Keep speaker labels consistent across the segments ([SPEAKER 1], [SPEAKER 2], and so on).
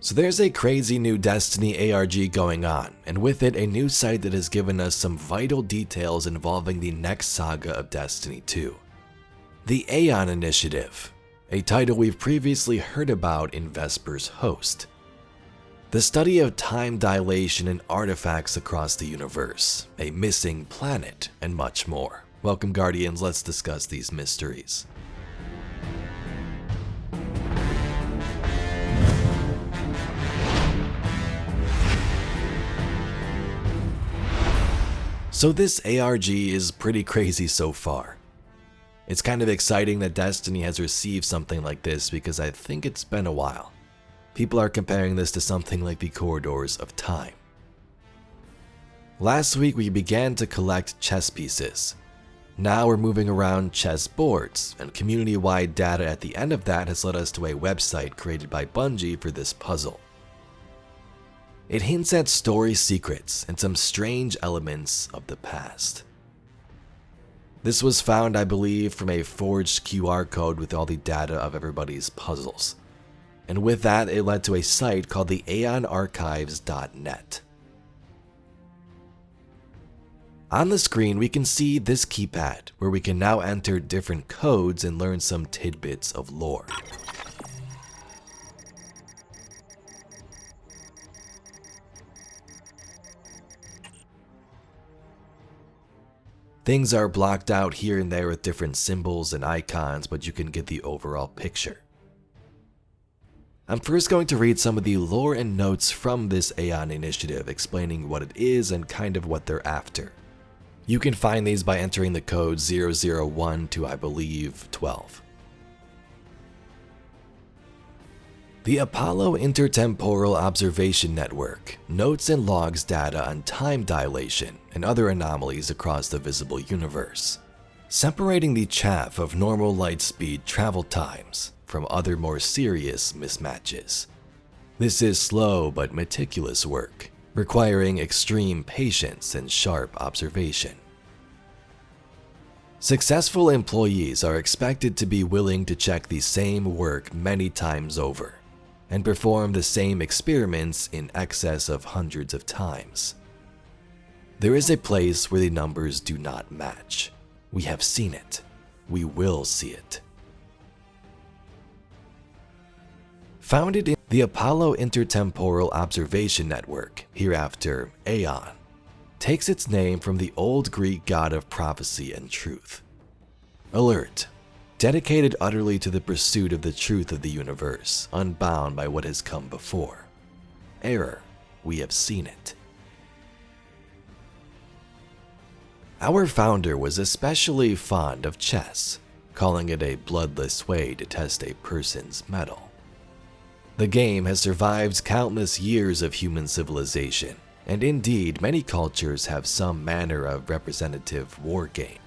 [SPEAKER 1] So there's a crazy new Destiny ARG going on, and with it a new site that has given us some vital details involving the next saga of Destiny 2. The Aion Initiative, a title we've previously heard about in Vespers Host. The study of time dilation and artifacts across the universe, a missing planet, and much more. Welcome Guardians, let's discuss these mysteries. So this ARG is pretty crazy so far. It's kind of exciting that Destiny has received something like this because I think it's been a while. People are comparing this to something like the Corridors of Time. Last week we began to collect chess pieces. Now we're moving around chess boards, and community-wide data at the end of that has led us to a website created by Bungie for this puzzle. It hints at story secrets and some strange elements of the past. This was found, I believe, from a forged QR code with all the data of everybody's puzzles. And with that, it led to a site called the aionarchives.net. On the screen, we can see this keypad, where we can now enter different codes and learn some tidbits of lore. Things are blocked out here and there with different symbols and icons, but you can get the overall picture. I'm first going to read some of the lore and notes from this Aion initiative, explaining what it is and kind of what they're after. You can find these by entering the code 001 to, I believe, 12. The Apollo Intertemporal Observation Network notes and logs data on time dilation and other anomalies across the visible universe, separating the chaff of normal light speed travel times from other more serious mismatches. This is slow but meticulous work, requiring extreme patience and sharp observation. Successful employees are expected to be willing to check the same work many times over, and perform the same experiments in excess of hundreds of times. There is a place where the numbers do not match. We have seen it. We will see it. Founded in the Apollo Intertemporal Observation Network, hereafter Aion, takes its name from the old Greek god of prophecy and truth. Alert. Dedicated utterly to the pursuit of the truth of the universe, unbound by what has come before. Error, we have seen it. Our founder was especially fond of chess, calling it a bloodless way to test a person's mettle. The game has survived countless years of human civilization, and indeed many cultures have some manner of representative war game.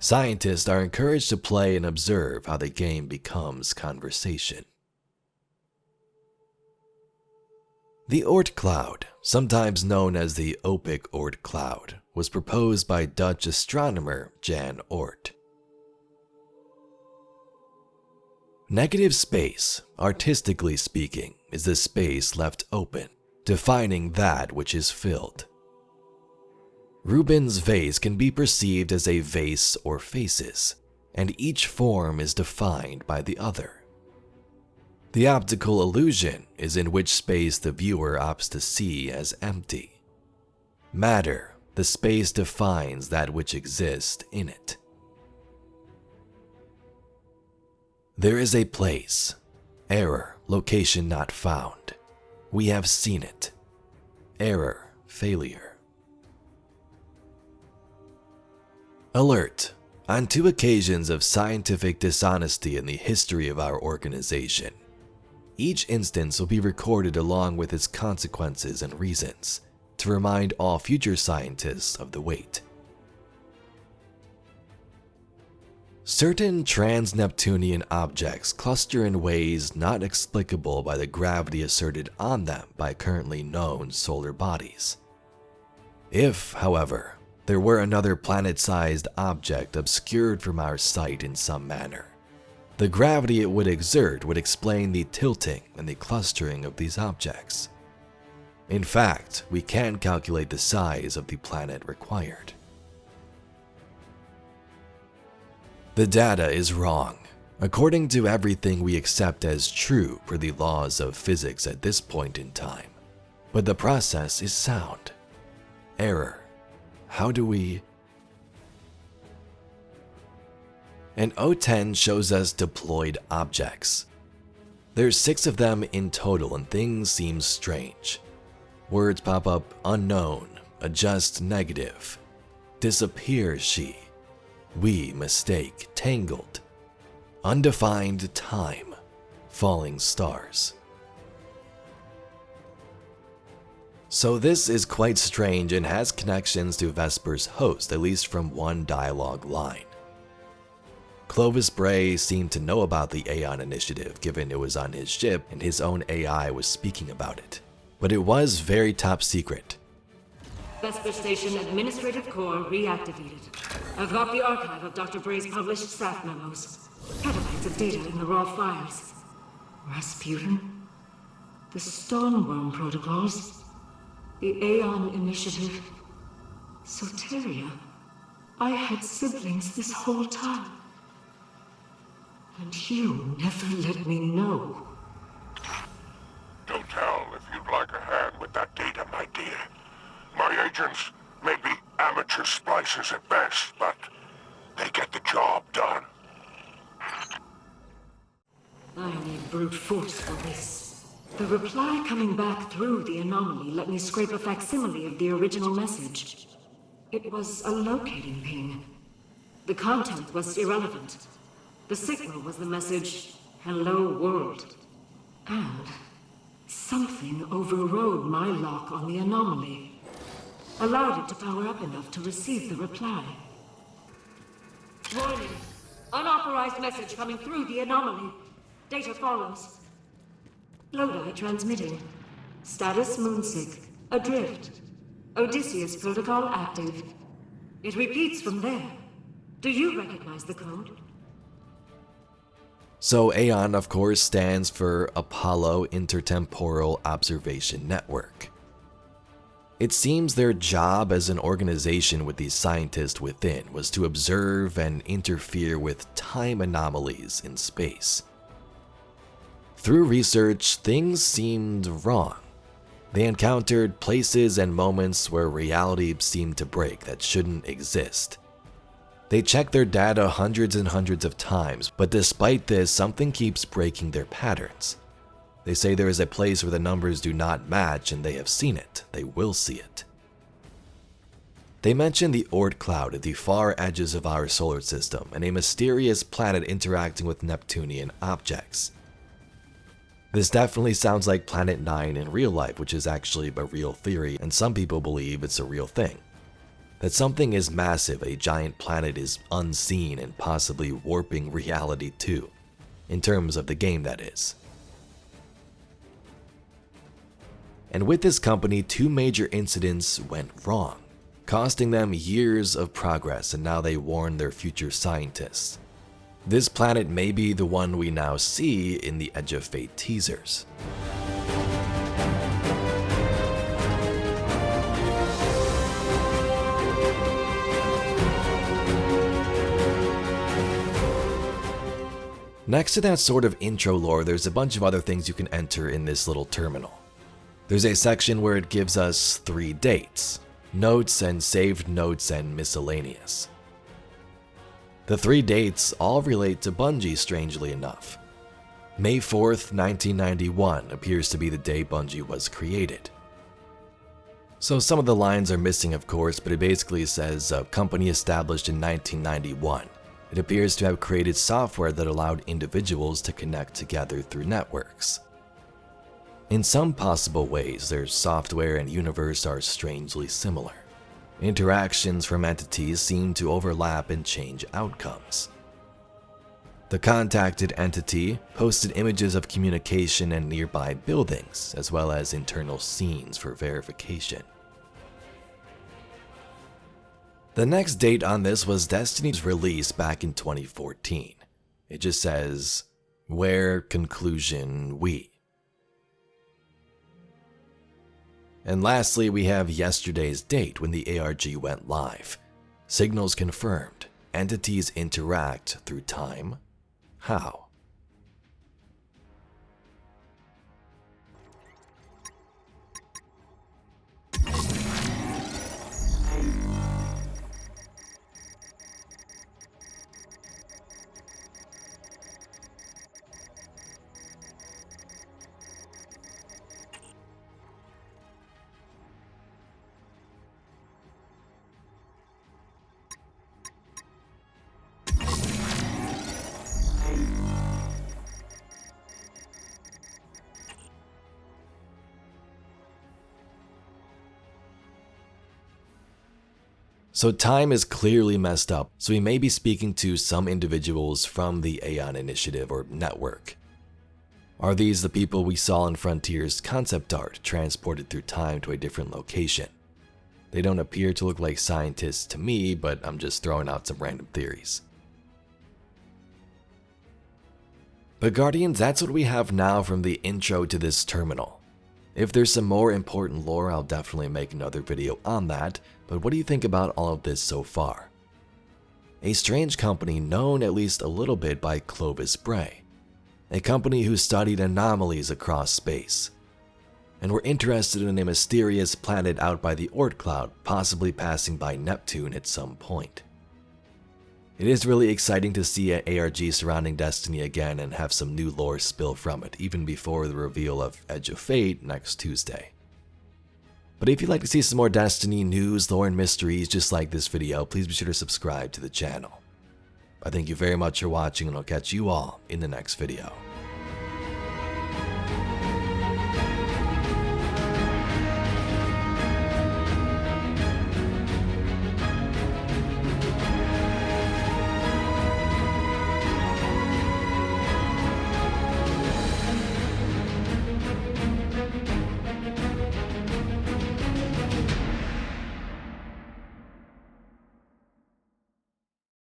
[SPEAKER 1] Scientists are encouraged to play and observe how the game becomes conversation. The Oort cloud, sometimes known as the Opic Oort cloud, was proposed by Dutch astronomer Jan Oort. Negative space, artistically speaking, is the space left open, defining that which is filled. Rubens' vase can be perceived as a vase or faces, and each form is defined by the other. The optical illusion is in which space the viewer opts to see as empty. Matter, the space defines that which exists in it. There is a place. Error, location not found. We have seen it. Error, failure. Alert. On 2 occasions of scientific dishonesty in the history of our organization. Each instance will be recorded along with its consequences and reasons, to remind all future scientists of the weight. Certain trans-Neptunian objects cluster in ways not explicable by the gravity asserted on them by currently known solar bodies. If, however, there were another planet-sized object obscured from our sight in some manner, The gravity it would exert would explain the tilting and the clustering of these objects. In fact, we can calculate the size of the planet required. The data is wrong, according to everything we accept as true for the laws of physics at this point in time. But the process is sound. Error. How do we... And O10 shows us deployed objects. There's 6 of them in total and things seem strange. Words pop up: unknown, adjust negative, disappear she, we mistake, tangled, undefined time, falling stars. So this is quite strange and has connections to Vespers Host, at least from one dialogue line. Clovis Bray seemed to know about the Aion initiative given it was on his ship and his own AI was speaking about it. But it was very top secret.
[SPEAKER 2] Vesper Station Administrative Core reactivated. I've got the archive of Dr. Bray's published staff memos. Petabytes of data in the raw files. Rasputin? The Stoneworm protocols? The Aion initiative? Soteria? I had siblings this whole time. And you never let me know.
[SPEAKER 3] Don't tell if you'd like a hand with that data, my dear. My agents may be amateur splicers at best, but they get the job done.
[SPEAKER 2] I need brute force for this. The reply coming back through the anomaly let me scrape a facsimile of the original message. It was a locating ping. The content was irrelevant. The signal was the message, "Hello, world." And something overrode my lock on the anomaly. Allowed it to power up enough to receive the reply. Warning. Unauthorized message coming through the anomaly. Data follows. Lodi transmitting. Status moonsig. Adrift. Odysseus protocol active. It repeats from there. Do you recognize the code?
[SPEAKER 1] So Aion, of course, stands for Apollo Intertemporal Observation Network. It seems their job as an organization with these scientists within was to observe and interfere with time anomalies in space. Through research, things seemed wrong. They encountered places and moments where reality seemed to break that shouldn't exist. They check their data hundreds and hundreds of times, but despite this, something keeps breaking their patterns. They say there is a place where the numbers do not match and they have seen it. They will see it. They mention the Oort cloud at the far edges of our solar system and a mysterious planet interacting with Neptunian objects. This definitely sounds like Planet 9 in real life, which is actually a real theory, and some people believe it's a real thing. That something is massive, a giant planet is unseen and possibly warping reality too, in terms of the game that is. And with this company, 2 major incidents went wrong, costing them years of progress, and now they warn their future scientists. This planet may be the one we now see in the Edge of Fate teasers. Next to that sort of intro lore, there's a bunch of other things you can enter in this little terminal. There's a section where it gives us 3 dates, notes and saved notes and miscellaneous. The 3 dates all relate to Bungie, strangely enough. May 4th, 1991 appears to be the day Bungie was created. So some of the lines are missing, of course, but it basically says a company established in 1991. It appears to have created software that allowed individuals to connect together through networks. In some possible ways, their software and universe are strangely similar. Interactions from entities seem to overlap and change outcomes. The contacted entity posted images of communication and nearby buildings, as well as internal scenes for verification. The next date on this was Destiny's release back in 2014. It just says, where conclusion we. And lastly, we have yesterday's date when the ARG went live. Signals confirmed. Entities interact through time. How? So time is clearly messed up, so we may be speaking to some individuals from the Aion Initiative or network. Are these the people we saw in Frontier's concept art transported through time to a different location? They don't appear to look like scientists to me, but I'm just throwing out some random theories. But Guardians, that's what we have now from the intro to this terminal. If there's some more important lore, I'll definitely make another video on that, but what do you think about all of this so far? A strange company known at least a little bit by Clovis Bray. A company who studied anomalies across space. And were interested in a mysterious planet out by the Oort cloud, possibly passing by Neptune at some point. It is really exciting to see an ARG surrounding Destiny again and have some new lore spill from it, even before the reveal of Edge of Fate next Tuesday. But if you'd like to see some more Destiny news, lore, and mysteries just like this video, please be sure to subscribe to the channel. I thank you very much for watching, and I'll catch you all in the next video.